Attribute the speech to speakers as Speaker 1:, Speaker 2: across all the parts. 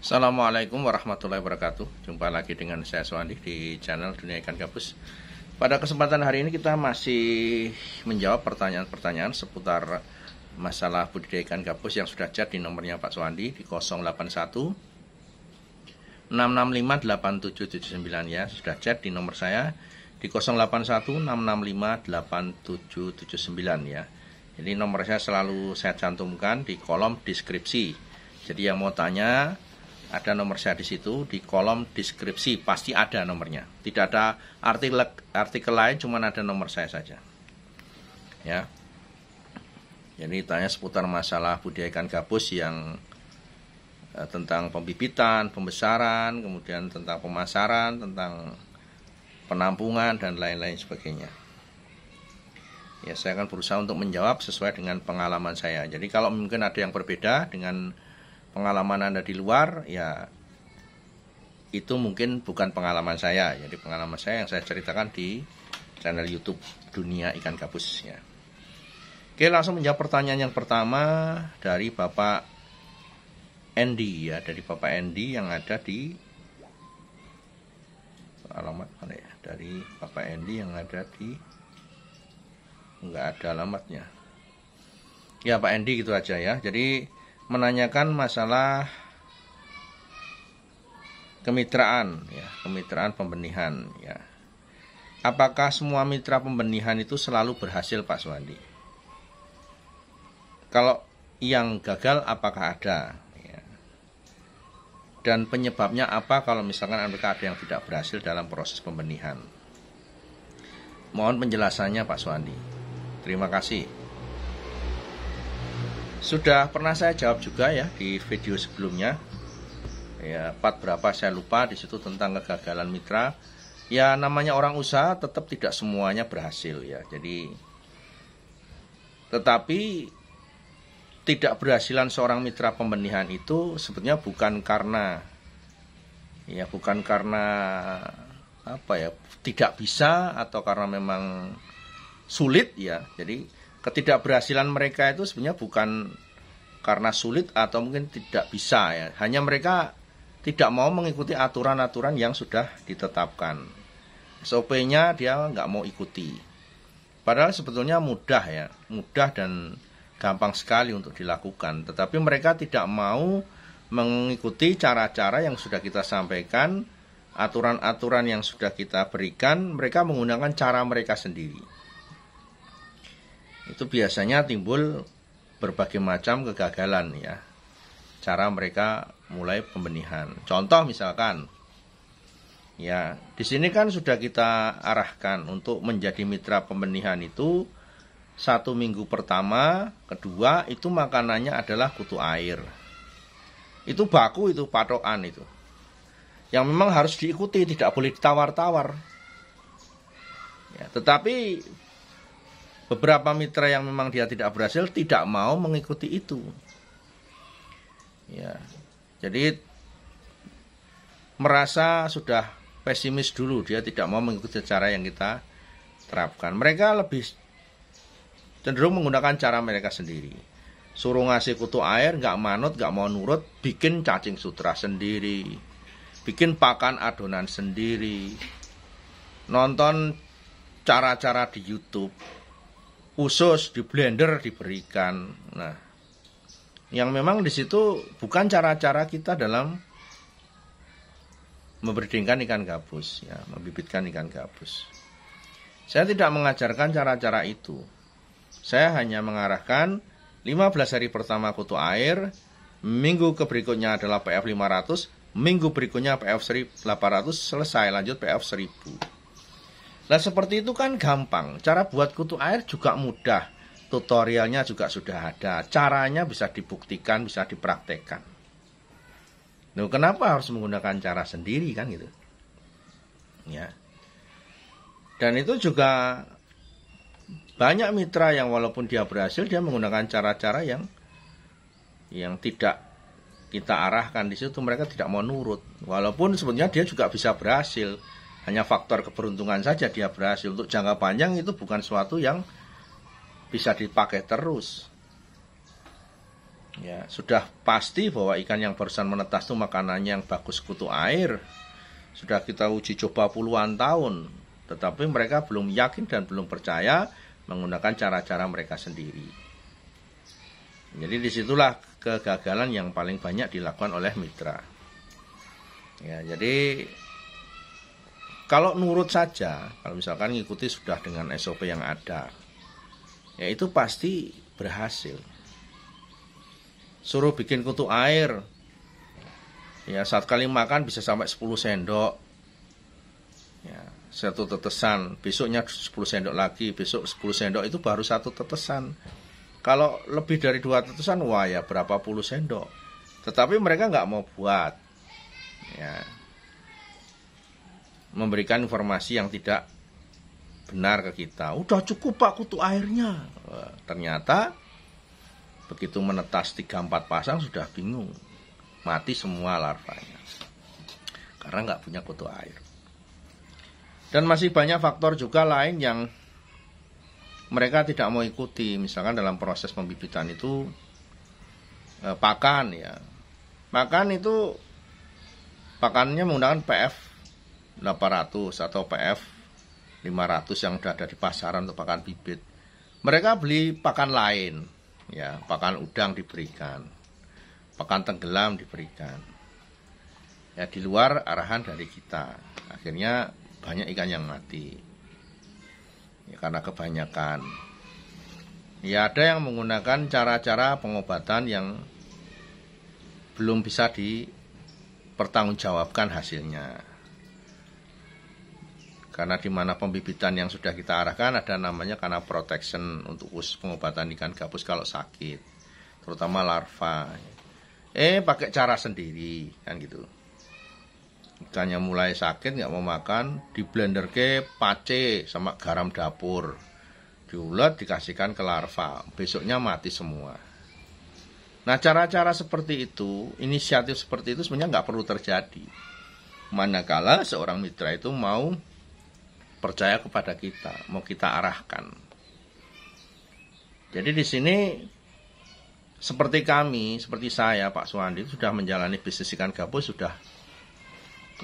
Speaker 1: Assalamualaikum warahmatullahi wabarakatuh. Jumpa lagi dengan saya Suwandi di channel Dunia Ikan Gabus. Pada kesempatan hari ini kita masih menjawab pertanyaan-pertanyaan seputar masalah budidaya ikan gabus yang sudah chat di nomornya Pak Suwandi di 081 665 8779 ya. Sudah chat di nomor saya di 081 665 8779 ya. Jadi nomor saya selalu saya cantumkan di kolom deskripsi. Jadi yang mau tanya, ada nomor saya di situ, di kolom deskripsi pasti ada nomornya. Tidak ada artikel lain, cuma ada nomor saya saja. Ya. Jadi tanya seputar masalah budidaya ikan gabus yang tentang pembibitan, pembesaran, kemudian tentang pemasaran, tentang penampungan dan lain-lain sebagainya. Ya, saya akan berusaha untuk menjawab sesuai dengan pengalaman saya. Jadi kalau mungkin ada yang berbeda dengan pengalaman Anda di luar, ya itu mungkin bukan pengalaman saya. Jadi pengalaman saya yang saya ceritakan di channel YouTube Dunia Ikan Gabus ya. Oke, langsung menjawab pertanyaan yang pertama dari Bapak Andy ya, dari Bapak Andy yang ada di alamat mana ya? Dari Bapak Andy yang ada di, enggak ada alamatnya. Ya Pak Andy gitu aja ya. Jadi menanyakan masalah kemitraan ya, kemitraan pembenihan ya. Apakah semua mitra pembenihan itu selalu berhasil Pak Suwandi? Kalau yang gagal apakah ada ya? Dan penyebabnya apa kalau misalkan mereka ada yang tidak berhasil dalam proses pembenihan? Mohon penjelasannya Pak Suwandi. Terima kasih. Sudah pernah saya jawab juga ya di video sebelumnya. Ya, part berapa saya lupa, di situ tentang kegagalan mitra. Ya namanya orang usaha tetap tidak semuanya berhasil ya. Jadi tetapi tidak berhasilan seorang mitra pembenihan itu sebetulnya bukan karena apa ya, tidak bisa atau karena memang sulit ya. Jadi ketidakberhasilan mereka itu sebenarnya bukan karena sulit atau mungkin tidak bisa ya. Hanya mereka tidak mau mengikuti aturan-aturan yang sudah ditetapkan. SOP-nya dia nggak mau ikuti. Padahal sebetulnya mudah ya, mudah dan gampang sekali untuk dilakukan. Tetapi mereka tidak mau mengikuti cara-cara yang sudah kita sampaikan, aturan-aturan yang sudah kita berikan, mereka menggunakan cara mereka sendiri. Itu biasanya timbul berbagai macam kegagalan ya, cara mereka mulai pembenihan. Contoh misalkan ya, di sini kan sudah kita arahkan untuk menjadi mitra pembenihan itu 1 minggu pertama, kedua itu makanannya adalah kutu air. Itu baku, itu patokan itu yang memang harus diikuti, tidak boleh ditawar-tawar ya. Tetapi beberapa mitra yang memang dia tidak berhasil tidak mau mengikuti itu. Ya. Jadi merasa sudah pesimis dulu, dia tidak mau mengikuti cara yang kita terapkan. Mereka lebih cenderung menggunakan cara mereka sendiri. Suruh ngasih kutu air, nggak manut, nggak mau nurut, bikin cacing sutra sendiri, bikin pakan adonan sendiri, nonton cara-cara di YouTube, usus di blender diberikan. Nah, yang memang di situ bukan cara-cara kita dalam membreedingkan ikan gabus ya, membibitkan ikan gabus. Saya tidak mengajarkan cara-cara itu. Saya hanya mengarahkan 15 hari pertama kutu air, minggu berikutnya adalah PF 500, minggu berikutnya PF 800, selesai, lanjut PF 1000. Nah seperti itu kan gampang. Cara buat kutu air juga mudah. Tutorialnya juga sudah ada. Caranya bisa dibuktikan, bisa dipraktekkan. Nah, kenapa harus menggunakan cara sendiri kan gitu? Ya. Dan itu juga banyak mitra yang walaupun dia berhasil, dia menggunakan cara-cara yang tidak kita arahkan di situ, mereka tidak mau nurut. Walaupun sebenarnya dia juga bisa berhasil. Hanya faktor keberuntungan saja dia berhasil. Untuk jangka panjang itu bukan suatu yang bisa dipakai terus. Ya, sudah pasti bahwa ikan yang barusan menetas itu makanannya yang bagus kutu air. Sudah kita uji coba puluhan tahun, tetapi mereka belum yakin dan belum percaya menggunakan cara-cara mereka sendiri. Jadi disitulah kegagalan yang paling banyak dilakukan oleh mitra. Ya, jadi kalau nurut saja, kalau misalkan ngikuti sudah dengan SOP yang ada, ya itu pasti berhasil. Suruh bikin kutu air, ya saat kali makan bisa sampai 10 sendok. Ya, satu tetesan, besoknya 10 sendok lagi, besok 10 sendok, itu baru satu tetesan. Kalau lebih dari 2 tetesan, wah ya berapa puluh sendok. Tetapi mereka nggak mau buat, ya, memberikan informasi yang tidak benar ke kita. Udah cukup Pak kutu airnya. Wah, ternyata begitu menetas 3-4 pasang sudah bingung, mati semua larvanya karena nggak punya kutu air. Dan masih banyak faktor juga lain yang mereka tidak mau ikuti. Misalkan dalam proses pembibitan itu pakan, ya, pakan itu pakannya menggunakan PF 800 atau PF 500 yang sudah ada di pasaran untuk pakan bibit. Mereka beli pakan lain, ya, pakan udang diberikan, pakan tenggelam diberikan, ya, di luar arahan dari kita. Akhirnya banyak ikan yang mati, ya, karena kebanyakan. Ya, ada yang menggunakan cara-cara pengobatan yang belum bisa dipertanggungjawabkan hasilnya. Karena di mana pembibitan yang sudah kita arahkan ada namanya karena protection untuk khusus pengobatan ikan gabus kalau sakit, terutama larva. Pakai cara sendiri kan gitu. Ikannya mulai sakit nggak mau makan, di blender ke pace sama garam dapur, diulet dikasihkan ke larva, besoknya mati semua. Nah, cara-cara seperti itu, inisiatif seperti itu sebenarnya nggak perlu terjadi. Manakala seorang mitra itu mau percaya kepada kita, mau kita arahkan. Jadi di sini seperti kami, seperti saya, Pak Suwandi, sudah menjalani bisnis ikan gabus sudah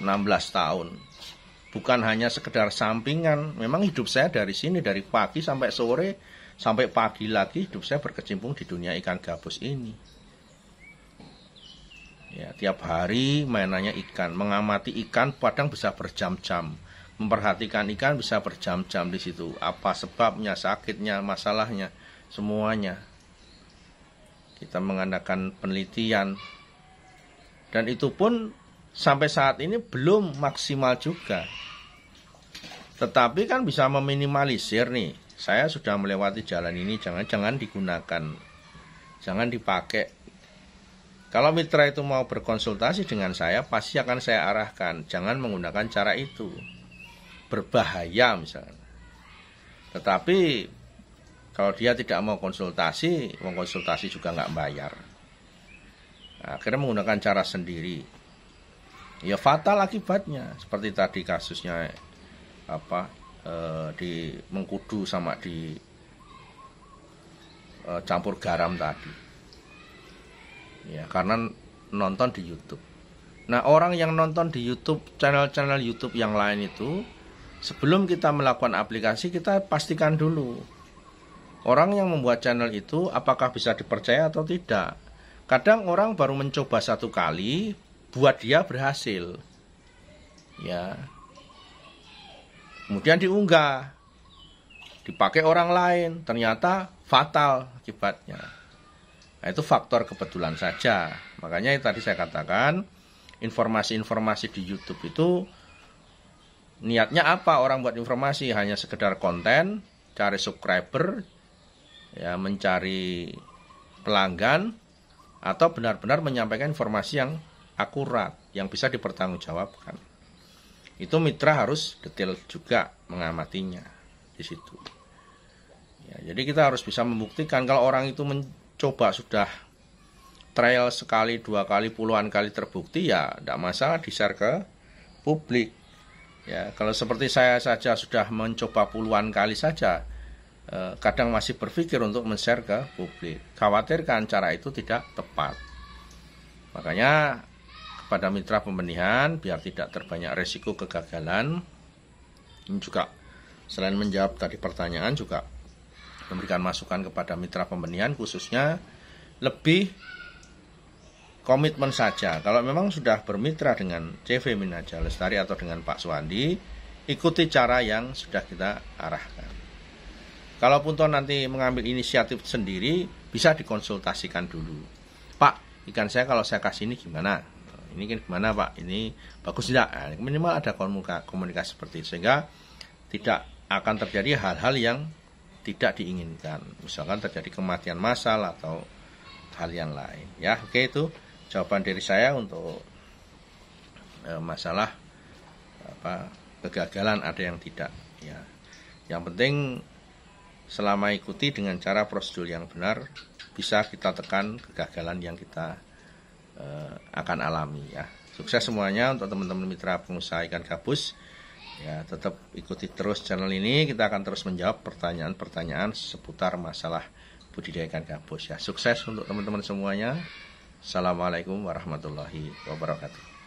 Speaker 1: 16 tahun. Bukan hanya sekedar sampingan, memang hidup saya dari sini, dari pagi sampai sore, sampai pagi lagi hidup saya berkecimpung di dunia ikan gabus ini. Ya, tiap hari mainannya ikan, mengamati ikan kadang bisa berjam-jam. Memperhatikan ikan bisa berjam-jam di situ. Apa sebabnya, sakitnya, masalahnya, semuanya. Kita mengadakan penelitian. Dan itu pun sampai saat ini belum maksimal juga. Tetapi kan bisa meminimalisir nih. Saya sudah melewati jalan ini, jangan digunakan. Jangan dipakai. Kalau mitra itu mau berkonsultasi dengan saya, pasti akan saya arahkan. Jangan menggunakan cara itu. Berbahaya misalnya. Tetapi kalau dia tidak mau konsultasi juga nggak bayar. Nah, akhirnya menggunakan cara sendiri. Ya fatal akibatnya. Seperti tadi kasusnya di Mengkudu sama di campur garam tadi. Ya, karena nonton di YouTube. Nah, orang yang nonton di YouTube, channel-channel YouTube yang lain itu, sebelum kita melakukan aplikasi, kita pastikan dulu orang yang membuat channel itu apakah bisa dipercaya atau tidak. Kadang orang baru mencoba 1 kali, buat dia berhasil, ya, kemudian diunggah, dipakai orang lain, ternyata fatal akibatnya. Nah, itu faktor kebetulan saja. Makanya tadi saya katakan, informasi-informasi di YouTube itu niatnya apa orang buat informasi? Hanya sekedar konten, cari subscriber, ya, mencari pelanggan, atau benar-benar menyampaikan informasi yang akurat, yang bisa dipertanggungjawabkan. Itu mitra harus detail juga mengamatinya di situ. Ya, jadi kita harus bisa membuktikan. Kalau orang itu mencoba sudah trial sekali, 2 kali, puluhan kali terbukti, ya tidak masalah di-share ke publik. Ya, kalau seperti saya saja sudah mencoba puluhan kali saja, kadang masih berpikir untuk men-share ke publik. Khawatirkan cara itu tidak tepat. Makanya kepada mitra pembenihan, biar tidak terbanyak resiko kegagalan, ini juga selain menjawab tadi pertanyaan, juga memberikan masukan kepada mitra pembenihan, khususnya lebih komitmen saja. Kalau memang sudah bermitra dengan CV Minaja Lestari atau dengan Pak Suwandi, ikuti cara yang sudah kita arahkan. Kalaupun toh nanti mengambil inisiatif sendiri, bisa dikonsultasikan dulu. Pak, ikan saya kalau saya kasih ini gimana? Ini kan gimana Pak? Ini bagus tidak? Nah, minimal ada komunikasi seperti itu, sehingga tidak akan terjadi hal-hal yang tidak diinginkan. Misalkan terjadi kematian massal atau hal yang lain. Ya, oke, itu jawaban dari saya untuk masalah kegagalan ada yang tidak. Ya, yang penting selama ikuti dengan cara prosedur yang benar, bisa kita tekan kegagalan yang kita akan alami. Ya, sukses semuanya untuk teman-teman mitra pengusaha ikan gabus. Ya, tetap ikuti terus channel ini. Kita akan terus menjawab pertanyaan-pertanyaan seputar masalah budidaya ikan gabus. Ya, sukses untuk teman-teman semuanya. Assalamualaikum warahmatullahi wabarakatuh.